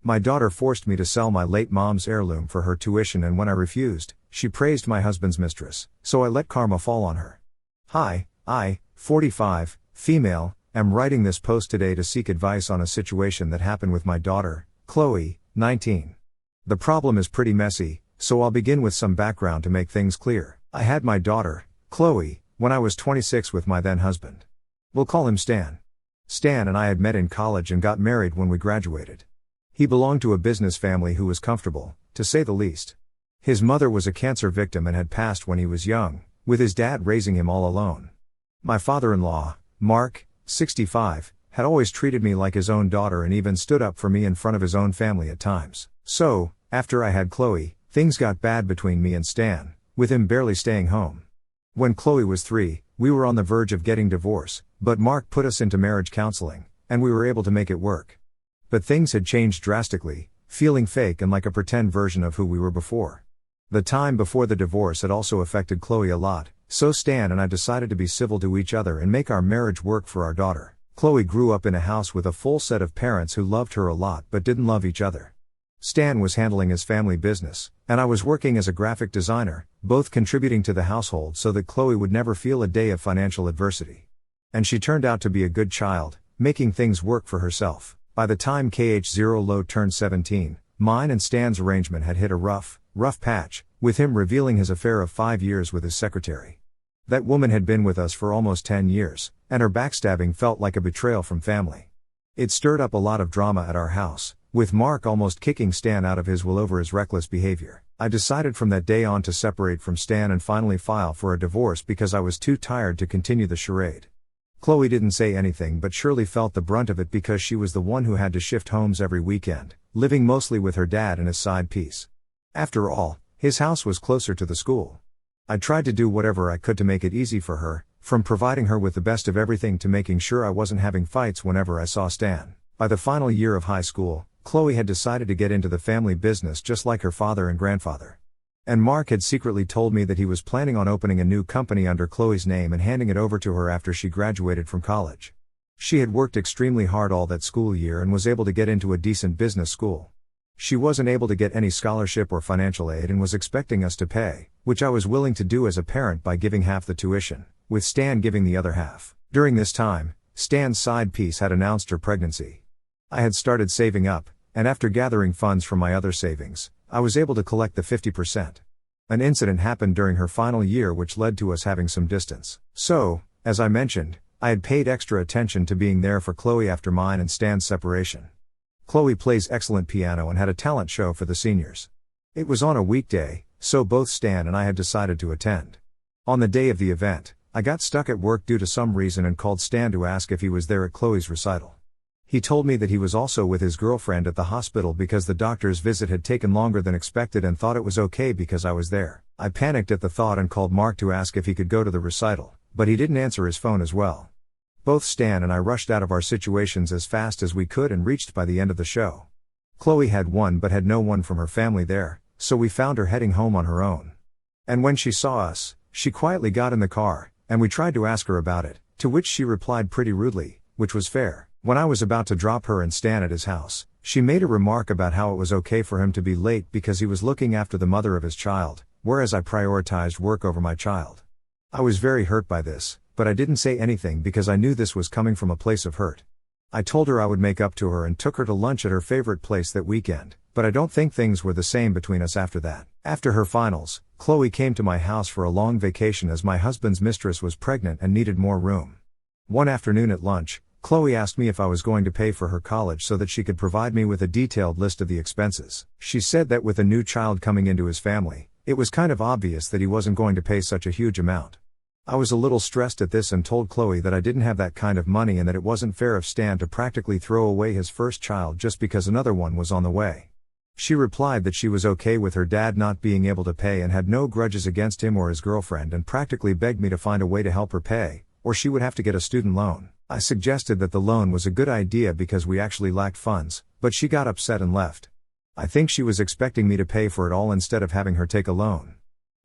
My daughter forced me to sell my late mom's heirloom for her tuition, and when I refused, she praised my husband's mistress, so I let karma fall on her. Hi, I, 45, female, am writing this post today to seek advice on a situation that happened with my daughter, Chloe, 19. The problem is pretty messy, so I'll begin with some background to make things clear. I had my daughter, Chloe, when I was 26 with my then husband. We'll call him Stan. Stan and I had met in college and got married when we graduated. He belonged to a business family who was comfortable, to say the least. His mother was a cancer victim and had passed when he was young, with his dad raising him all alone. My father-in-law, Mark, 65, had always treated me like his own daughter and even stood up for me in front of his own family at times. So, after I had Chloe, things got bad between me and Stan, with him barely staying home. When Chloe was 3, we were on the verge of getting divorced, but Mark put us into marriage counseling, and we were able to make it work. But things had changed drastically, feeling fake and like a pretend version of who we were before. The time before the divorce had also affected Chloe a lot, so Stan and I decided to be civil to each other and make our marriage work for our daughter. Chloe grew up in a house with a full set of parents who loved her a lot but didn't love each other. Stan was handling his family business, and I was working as a graphic designer, both contributing to the household so that Chloe would never feel a day of financial adversity. And she turned out to be a good child, making things work for herself. By the time KH0 turned 17, mine and Stan's arrangement had hit a rough patch, with him revealing his affair of 5 years with his secretary. That woman had been with us for almost 10 years, and her backstabbing felt like a betrayal from family. It stirred up a lot of drama at our house, with Mark almost kicking Stan out of his will over his reckless behavior. I decided from that day on to separate from Stan and finally file for a divorce because I was too tired to continue the charade. Chloe didn't say anything but surely felt the brunt of it because she was the one who had to shift homes every weekend, living mostly with her dad and his side piece. After all, his house was closer to the school. I tried to do whatever I could to make it easy for her, from providing her with the best of everything to making sure I wasn't having fights whenever I saw Stan. By the final year of high school, Chloe had decided to get into the family business just like her father and grandfather. And Mark had secretly told me that he was planning on opening a new company under Chloe's name and handing it over to her after she graduated from college. She had worked extremely hard all that school year and was able to get into a decent business school. She wasn't able to get any scholarship or financial aid and was expecting us to pay, which I was willing to do as a parent by giving half the tuition, with Stan giving the other half. During this time, Stan's side piece had announced her pregnancy. I had started saving up, and after gathering funds from my other savings, I was able to collect the 50%. An incident happened during her final year which led to us having some distance. So, as I mentioned, I had paid extra attention to being there for Chloe after mine and Stan's separation. Chloe plays excellent piano and had a talent show for the seniors. It was on a weekday, so both Stan and I had decided to attend. On the day of the event, I got stuck at work due to some reason and called Stan to ask if he was there at Chloe's recital. He told me that he was also with his girlfriend at the hospital because the doctor's visit had taken longer than expected and thought it was okay because I was there. I panicked at the thought and called Mark to ask if he could go to the recital, but he didn't answer his phone as well. Both Stan and I rushed out of our situations as fast as we could and reached by the end of the show. Chloe had won but had no one from her family there, so we found her heading home on her own. And when she saw us, she quietly got in the car, and we tried to ask her about it, to which she replied pretty rudely, which was fair. When I was about to drop her and Stan at his house, she made a remark about how it was okay for him to be late because he was looking after the mother of his child, whereas I prioritized work over my child. I was very hurt by this, but I didn't say anything because I knew this was coming from a place of hurt. I told her I would make up to her and took her to lunch at her favorite place that weekend, but I don't think things were the same between us after that. After her finals, Chloe came to my house for a long vacation as my husband's mistress was pregnant and needed more room. One afternoon at lunch, Chloe asked me if I was going to pay for her college so that she could provide me with a detailed list of the expenses. She said that with a new child coming into his family, it was kind of obvious that he wasn't going to pay such a huge amount. I was a little stressed at this and told Chloe that I didn't have that kind of money and that it wasn't fair of Stan to practically throw away his first child just because another one was on the way. She replied that she was okay with her dad not being able to pay and had no grudges against him or his girlfriend and practically begged me to find a way to help her pay, or she would have to get a student loan. I suggested that the loan was a good idea because we actually lacked funds, but she got upset and left. I think she was expecting me to pay for it all instead of having her take a loan.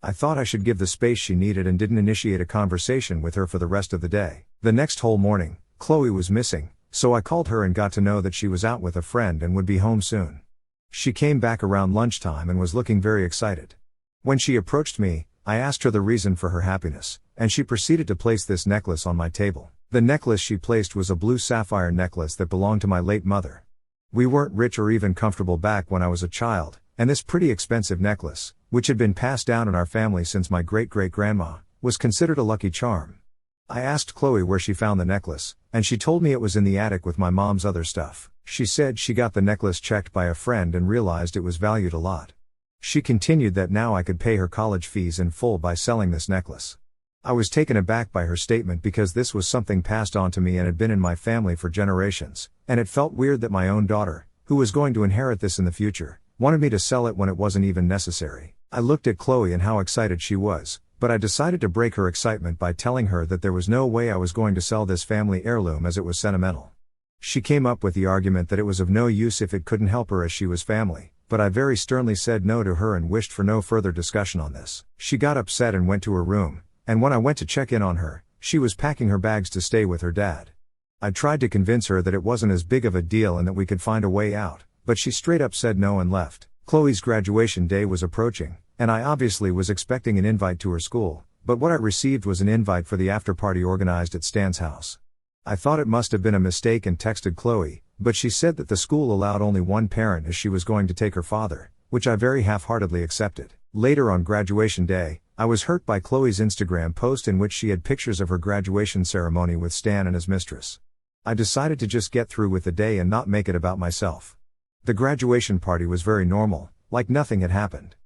I thought I should give the space she needed and didn't initiate a conversation with her for the rest of the day. The next whole morning, Chloe was missing, so I called her and got to know that she was out with a friend and would be home soon. She came back around lunchtime and was looking very excited. When she approached me, I asked her the reason for her happiness, and she proceeded to place this necklace on my table. The necklace she placed was a blue sapphire necklace that belonged to my late mother. We weren't rich or even comfortable back when I was a child, and this pretty expensive necklace, which had been passed down in our family since my great-great-grandma, was considered a lucky charm. I asked Chloe where she found the necklace, and she told me it was in the attic with my mom's other stuff. She said she got the necklace checked by a friend and realized it was valued a lot. She continued that now I could pay her college fees in full by selling this necklace. I was taken aback by her statement because this was something passed on to me and had been in my family for generations, and it felt weird that my own daughter, who was going to inherit this in the future, wanted me to sell it when it wasn't even necessary. I looked at Chloe and how excited she was, but I decided to break her excitement by telling her that there was no way I was going to sell this family heirloom as it was sentimental. She came up with the argument that it was of no use if it couldn't help her as she was family, but I very sternly said no to her and wished for no further discussion on this. She got upset and went to her room, and when I went to check in on her, she was packing her bags to stay with her dad. I tried to convince her that it wasn't as big of a deal and that we could find a way out, but she straight up said no and left. Chloe's graduation day was approaching, and I obviously was expecting an invite to her school, but what I received was an invite for the after-party organized at Stan's house. I thought it must have been a mistake and texted Chloe, but she said that the school allowed only one parent as she was going to take her father, which I very half-heartedly accepted. Later on graduation day, I was hurt by Chloe's Instagram post in which she had pictures of her graduation ceremony with Stan and his mistress. I decided to just get through with the day and not make it about myself. The graduation party was very normal, like nothing had happened.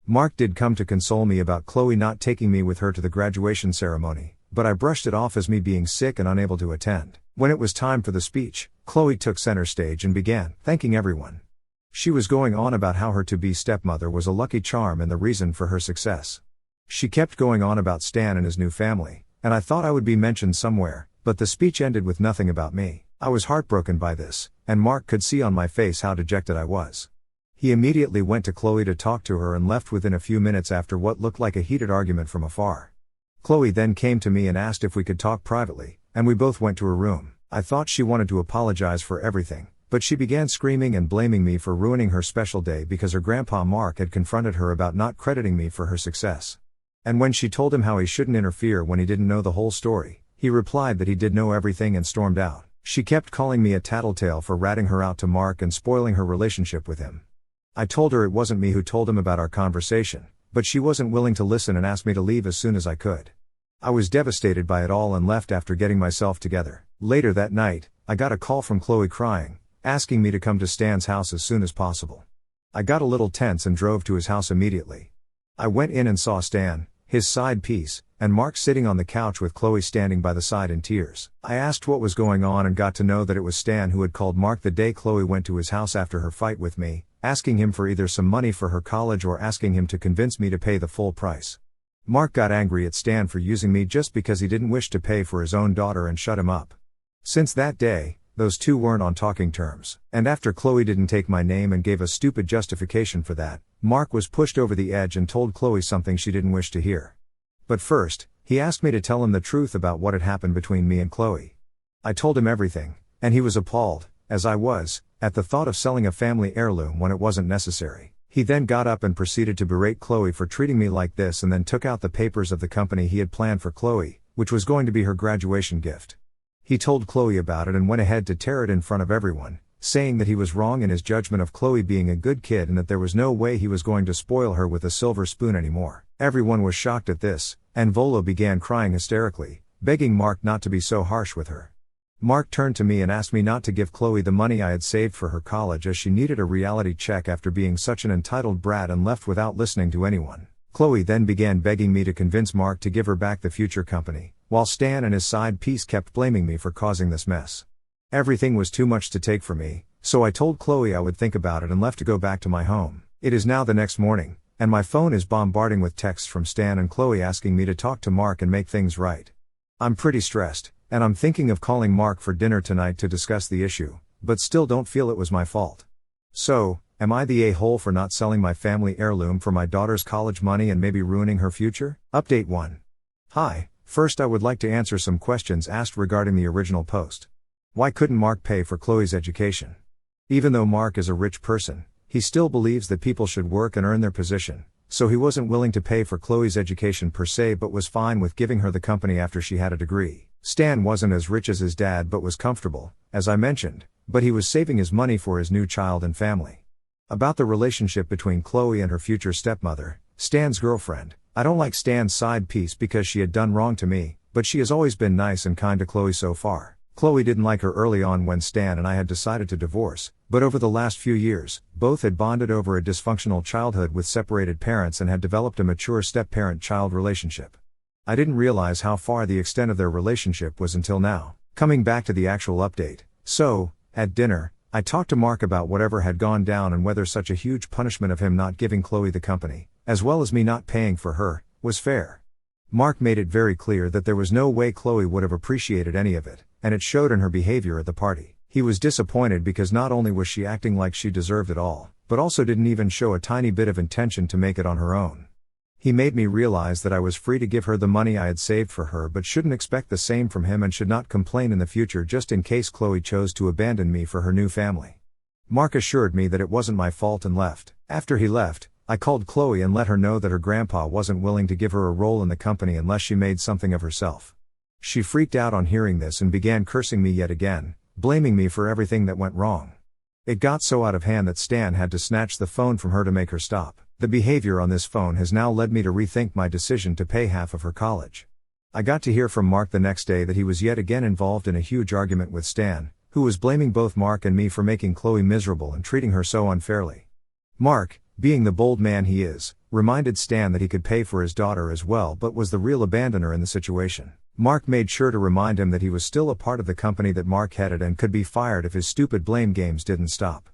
Mark did come to console me about Chloe not taking me with her to the graduation ceremony, but I brushed it off as me being sick and unable to attend. When it was time for the speech, Chloe took center stage and began thanking everyone. She was going on about how her to-be stepmother was a lucky charm and the reason for her success. She kept going on about Stan and his new family, and I thought I would be mentioned somewhere, but the speech ended with nothing about me. I was heartbroken by this, and Mark could see on my face how dejected I was. He immediately went to Chloe to talk to her and left within a few minutes after what looked like a heated argument from afar. Chloe then came to me and asked if we could talk privately, and we both went to her room. I thought she wanted to apologize for everything, but she began screaming and blaming me for ruining her special day because her grandpa Mark had confronted her about not crediting me for her success. And when she told him how he shouldn't interfere when he didn't know the whole story, he replied that he did know everything and stormed out. She kept calling me a tattletale for ratting her out to Mark and spoiling her relationship with him. I told her it wasn't me who told him about our conversation, but she wasn't willing to listen and asked me to leave as soon as I could. I was devastated by it all and left after getting myself together. Later that night, I got a call from Chloe crying, asking me to come to Stan's house as soon as possible. I got a little tense and drove to his house immediately. I went in and saw Stan, his side piece, and Mark sitting on the couch with Chloe standing by the side in tears. I asked what was going on and got to know that it was Stan who had called Mark the day Chloe went to his house after her fight with me, asking him for either some money for her college or asking him to convince me to pay the full price. Mark got angry at Stan for using me just because he didn't wish to pay for his own daughter and shut him up. Since that day, those two weren't on talking terms, and after Chloe didn't take my name and gave a stupid justification for that, Mark was pushed over the edge and told Chloe something she didn't wish to hear. But first, he asked me to tell him the truth about what had happened between me and Chloe. I told him everything, and he was appalled, as I was, at the thought of selling a family heirloom when it wasn't necessary. He then got up and proceeded to berate Chloe for treating me like this and then took out the papers of the company he had planned for Chloe, which was going to be her graduation gift. He told Chloe about it and went ahead to tear it in front of everyone, saying that he was wrong in his judgment of Chloe being a good kid and that there was no way he was going to spoil her with a silver spoon anymore. Everyone was shocked at this, and Volo began crying hysterically, begging Mark not to be so harsh with her. Mark turned to me and asked me not to give Chloe the money I had saved for her college as she needed a reality check after being such an entitled brat and left without listening to anyone. Chloe then began begging me to convince Mark to give her back the future company, while Stan and his side piece kept blaming me for causing this mess. Everything was too much to take for me, so I told Chloe I would think about it and left to go back to my home. It is now the next morning, and my phone is bombarding with texts from Stan and Chloe asking me to talk to Mark and make things right. I'm pretty stressed, and I'm thinking of calling Mark for dinner tonight to discuss the issue, but still don't feel it was my fault. So, am I the a-hole for not selling my family heirloom for my daughter's college money and maybe ruining her future? Update 1. Hi, first I would like to answer some questions asked regarding the original post. Why couldn't Mark pay for Chloe's education? Even though Mark is a rich person, He still believes that people should work and earn their position, so he wasn't willing to pay for Chloe's education per se but was fine with giving her the company after she had a degree. Stan wasn't as rich as his dad but was comfortable, as I mentioned, but he was saving his money for his new child and family. About the relationship between Chloe and her future stepmother, Stan's girlfriend, I don't like Stan's side piece because she had done wrong to me, but she has always been nice and kind to Chloe so far. Chloe didn't like her early on when Stan and I had decided to divorce, but over the last few years, both had bonded over a dysfunctional childhood with separated parents and had developed a mature step-parent-child relationship. I didn't realize how far the extent of their relationship was until now. Coming back to the actual update. So, at dinner, I talked to Mark about whatever had gone down and whether such a huge punishment of him not giving Chloe the company, as well as me not paying for her, was fair. Mark made it very clear that there was no way Chloe would have appreciated any of it, and it showed in her behavior at the party. He was disappointed because not only was she acting like she deserved it all, but also didn't even show a tiny bit of intention to make it on her own. He made me realize that I was free to give her the money I had saved for her but shouldn't expect the same from him and should not complain in the future just in case Chloe chose to abandon me for her new family. Mark assured me that it wasn't my fault and left. After he left, I called Chloe and let her know that her grandpa wasn't willing to give her a role in the company unless she made something of herself. She freaked out on hearing this and began cursing me yet again, blaming me for everything that went wrong. It got so out of hand that Stan had to snatch the phone from her to make her stop. The behavior on this phone has now led me to rethink my decision to pay half of her college. I got to hear from Mark the next day that he was yet again involved in a huge argument with Stan, who was blaming both Mark and me for making Chloe miserable and treating her so unfairly. Mark, being the bold man he is, reminded Stan that he could pay for his daughter as well but was the real abandoner in the situation. Mark made sure to remind him that he was still a part of the company that Mark headed and could be fired if his stupid blame games didn't stop.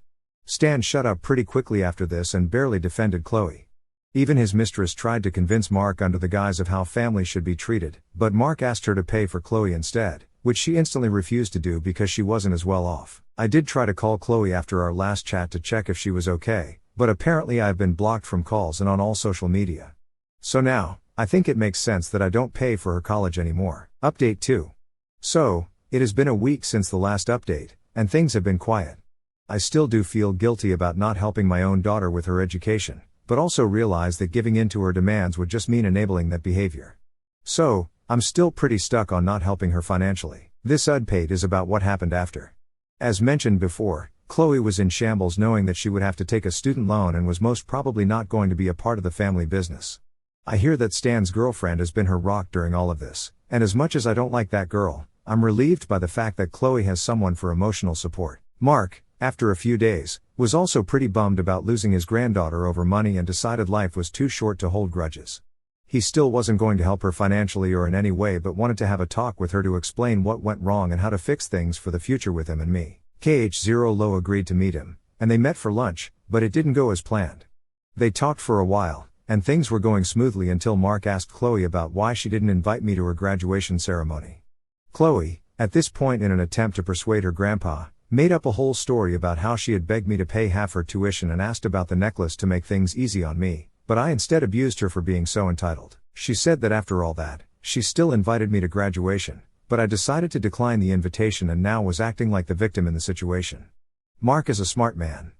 Stan shut up pretty quickly after this and barely defended Chloe. Even his mistress tried to convince Mark under the guise of how families should be treated, but Mark asked her to pay for Chloe instead, which she instantly refused to do because she wasn't as well off. I did try to call Chloe after our last chat to check if she was okay, but apparently I've been blocked from calls and on all social media. So now, I think it makes sense that I don't pay for her college anymore. Update 2. So, it has been a week since the last update, and things have been quiet. I still do feel guilty about not helping my own daughter with her education, but also realize that giving in to her demands would just mean enabling that behavior. So, I'm still pretty stuck on not helping her financially. This update is about what happened after. As mentioned before, Chloe was in shambles knowing that she would have to take a student loan and was most probably not going to be a part of the family business. I hear that Stan's girlfriend has been her rock during all of this, and as much as I don't like that girl, I'm relieved by the fact that Chloe has someone for emotional support. Mark, after a few days, was also pretty bummed about losing his granddaughter over money and decided life was too short to hold grudges. He still wasn't going to help her financially or in any way but wanted to have a talk with her to explain what went wrong and how to fix things for the future with him and me. KH0 Low agreed to meet him, and they met for lunch, but it didn't go as planned. They talked for a while, and things were going smoothly until Mark asked Chloe about why she didn't invite me to her graduation ceremony. Chloe, at this point in an attempt to persuade her grandpa, made up a whole story about how she had begged me to pay half her tuition and asked about the necklace to make things easy on me, but I instead abused her for being so entitled. She said that after all that, she still invited me to graduation, but I decided to decline the invitation and now was acting like the victim in the situation. Mark is a smart man.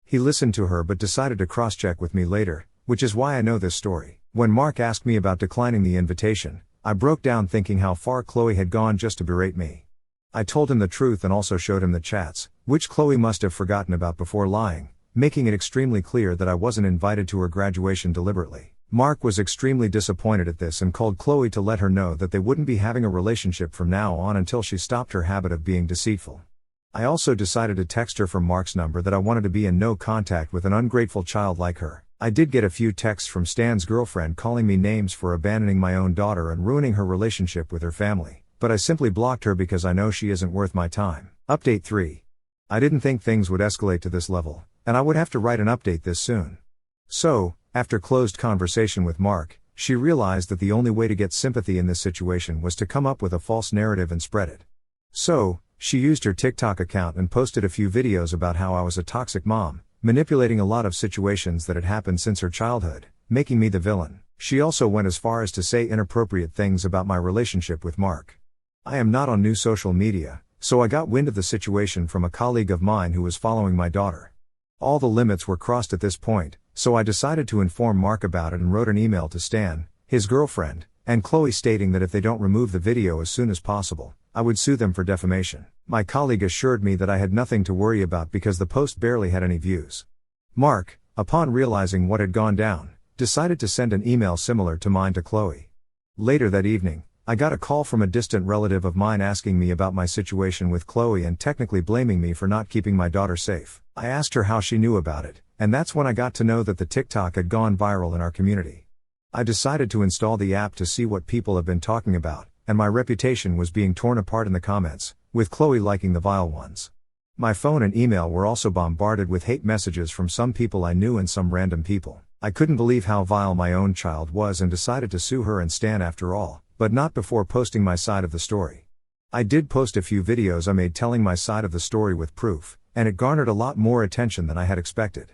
He listened to her but decided to cross-check with me later, which is why I know this story. When Mark asked me about declining the invitation, I broke down thinking how far Chloe had gone just to berate me. I told him the truth and also showed him the chats, which Chloe must have forgotten about before lying, making it extremely clear that I wasn't invited to her graduation deliberately. Mark was extremely disappointed at this and called Chloe to let her know that they wouldn't be having a relationship from now on until she stopped her habit of being deceitful. I also decided to text her from Mark's number that I wanted to be in no contact with an ungrateful child like her. I did get a few texts from Stan's girlfriend calling me names for abandoning my own daughter and ruining her relationship with her family, but I simply blocked her because I know she isn't worth my time. Update 3. I didn't think things would escalate to this level, and I would have to write an update this soon. So, after closed conversation with Mark, she realized that the only way to get sympathy in this situation was to come up with a false narrative and spread it. So, she used her TikTok account and posted a few videos about how I was a toxic mom, manipulating a lot of situations that had happened since her childhood, making me the villain. She also went as far as to say inappropriate things about my relationship with Mark. I am not on new social media, so I got wind of the situation from a colleague of mine who was following my daughter. All the limits were crossed at this point, so I decided to inform Mark about it and wrote an email to Stan, his girlfriend, and Chloe stating that if they don't remove the video as soon as possible, I would sue them for defamation. My colleague assured me that I had nothing to worry about because the post barely had any views. Mark, upon realizing what had gone down, decided to send an email similar to mine to Chloe. Later that evening, I got a call from a distant relative of mine asking me about my situation with Chloe and technically blaming me for not keeping my daughter safe. I asked her how she knew about it, and that's when I got to know that the TikTok had gone viral in our community. I decided to install the app to see what people have been talking about, and my reputation was being torn apart in the comments, with Chloe liking the vile ones. My phone and email were also bombarded with hate messages from some people I knew and some random people. I couldn't believe how vile my own child was and decided to sue her and Stan after all, but not before posting my side of the story. I did post a few videos I made telling my side of the story with proof, and it garnered a lot more attention than I had expected.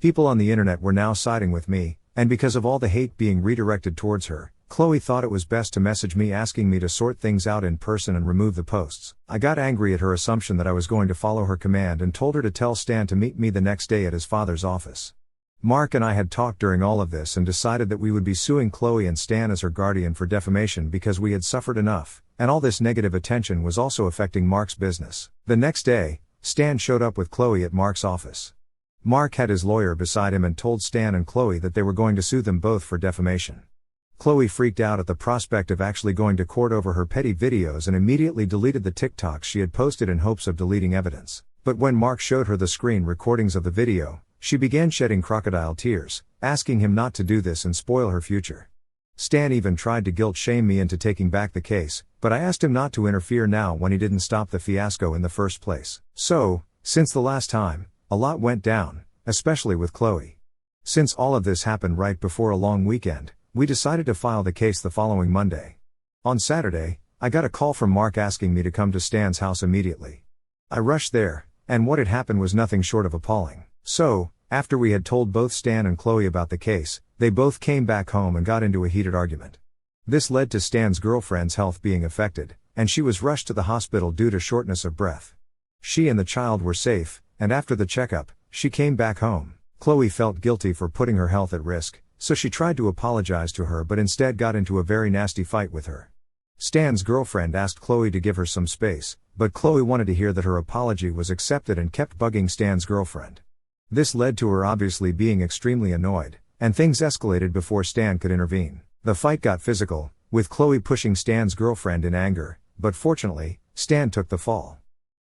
People on the internet were now siding with me, and because of all the hate being redirected towards her, Chloe thought it was best to message me asking me to sort things out in person and remove the posts. I got angry at her assumption that I was going to follow her command and told her to tell Stan to meet me the next day at his father's office. Mark and I had talked during all of this and decided that we would be suing Chloe and Stan as her guardian for defamation because we had suffered enough, and all this negative attention was also affecting Mark's business. The next day, Stan showed up with Chloe at Mark's office. Mark had his lawyer beside him and told Stan and Chloe that they were going to sue them both for defamation. Chloe freaked out at the prospect of actually going to court over her petty videos and immediately deleted the TikToks she had posted in hopes of deleting evidence. But when Mark showed her the screen recordings of the video, she began shedding crocodile tears, asking him not to do this and spoil her future. Stan even tried to guilt-shame me into taking back the case, but I asked him not to interfere now when he didn't stop the fiasco in the first place. So, since the last time, a lot went down, especially with Chloe. Since all of this happened right before a long weekend, we decided to file the case the following Monday. On Saturday, I got a call from Mark asking me to come to Stan's house immediately. I rushed there, and what had happened was nothing short of appalling. So, after we had told both Stan and Chloe about the case, they both came back home and got into a heated argument. This led to Stan's girlfriend's health being affected, and she was rushed to the hospital due to shortness of breath. She and the child were safe, and after the checkup, she came back home. Chloe felt guilty for putting her health at risk, so she tried to apologize to her but instead got into a very nasty fight with her. Stan's girlfriend asked Chloe to give her some space, but Chloe wanted to hear that her apology was accepted and kept bugging Stan's girlfriend. This led to her obviously being extremely annoyed, and things escalated before Stan could intervene. The fight got physical, with Chloe pushing Stan's girlfriend in anger, but fortunately, Stan took the fall.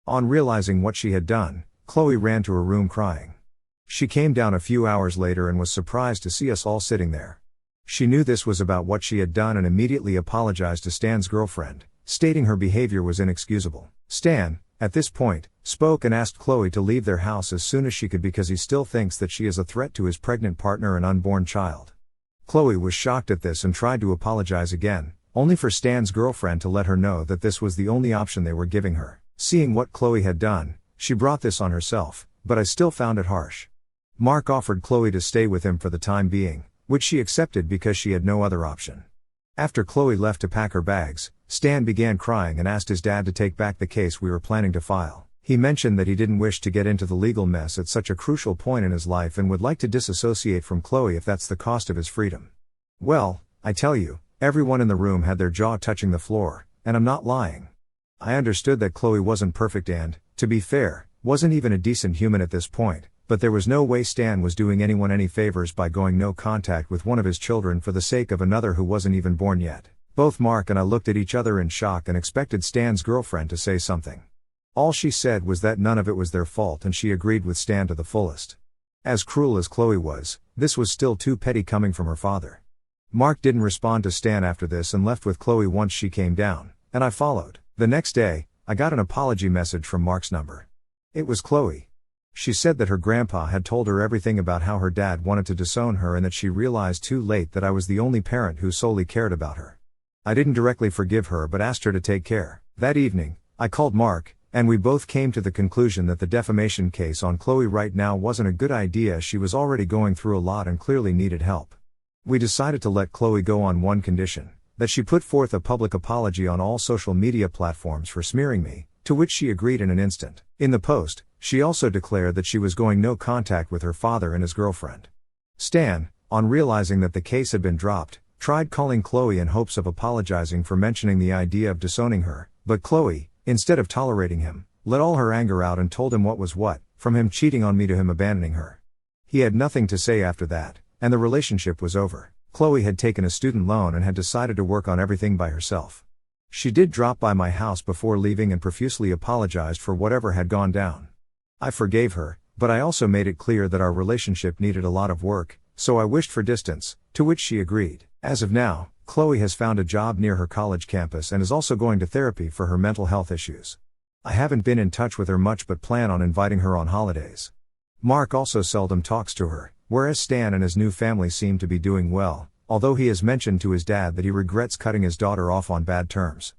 On realizing what she had done, Chloe ran to her room crying. She came down a few hours later and was surprised to see us all sitting there. She knew this was about what she had done and immediately apologized to Stan's girlfriend, stating her behavior was inexcusable. Stan, at this point, spoke and asked Chloe to leave their house as soon as she could because he still thinks that she is a threat to his pregnant partner and unborn child. Chloe was shocked at this and tried to apologize again, only for Stan's girlfriend to let her know that this was the only option they were giving her. Seeing what Chloe had done, she brought this on herself, but I still found it harsh. Mark offered Chloe to stay with him for the time being, which she accepted because she had no other option. After Chloe left to pack her bags, Stan began crying and asked his dad to take back the case we were planning to file. He mentioned that he didn't wish to get into the legal mess at such a crucial point in his life and would like to disassociate from Chloe if that's the cost of his freedom. Well, I tell you, everyone in the room had their jaw touching the floor, and I'm not lying. I understood that Chloe wasn't perfect and, to be fair, wasn't even a decent human at this point, but there was no way Stan was doing anyone any favors by going no contact with one of his children for the sake of another who wasn't even born yet. Both Mark and I looked at each other in shock and expected Stan's girlfriend to say something. All she said was that none of it was their fault and she agreed with Stan to the fullest. As cruel as Chloe was, this was still too petty coming from her father. Mark didn't respond to Stan after this and left with Chloe once she came down, and I followed. The next day, I got an apology message from Mark's number. It was Chloe. She said that her grandpa had told her everything about how her dad wanted to disown her and that she realized too late that I was the only parent who solely cared about her. I didn't directly forgive her but asked her to take care. That evening, I called Mark, and we both came to the conclusion that the defamation case on Chloe right now wasn't a good idea. She was already going through a lot and clearly needed help. We decided to let Chloe go on one condition, that she put forth a public apology on all social media platforms for smearing me, to which she agreed in an instant. In the post, she also declared that she was going no contact with her father and his girlfriend. Stan, on realizing that the case had been dropped, tried calling Chloe in hopes of apologizing for mentioning the idea of disowning her, but Chloe, instead of tolerating him, let all her anger out and told him what was what, from him cheating on me to him abandoning her. He had nothing to say after that, and the relationship was over. Chloe had taken a student loan and had decided to work on everything by herself. She did drop by my house before leaving and profusely apologized for whatever had gone down. I forgave her, but I also made it clear that our relationship needed a lot of work, so I wished for distance, to which she agreed. As of now, Chloe has found a job near her college campus and is also going to therapy for her mental health issues. I haven't been in touch with her much but plan on inviting her on holidays. Mark also seldom talks to her, whereas Stan and his new family seem to be doing well, although he has mentioned to his dad that he regrets cutting his daughter off on bad terms.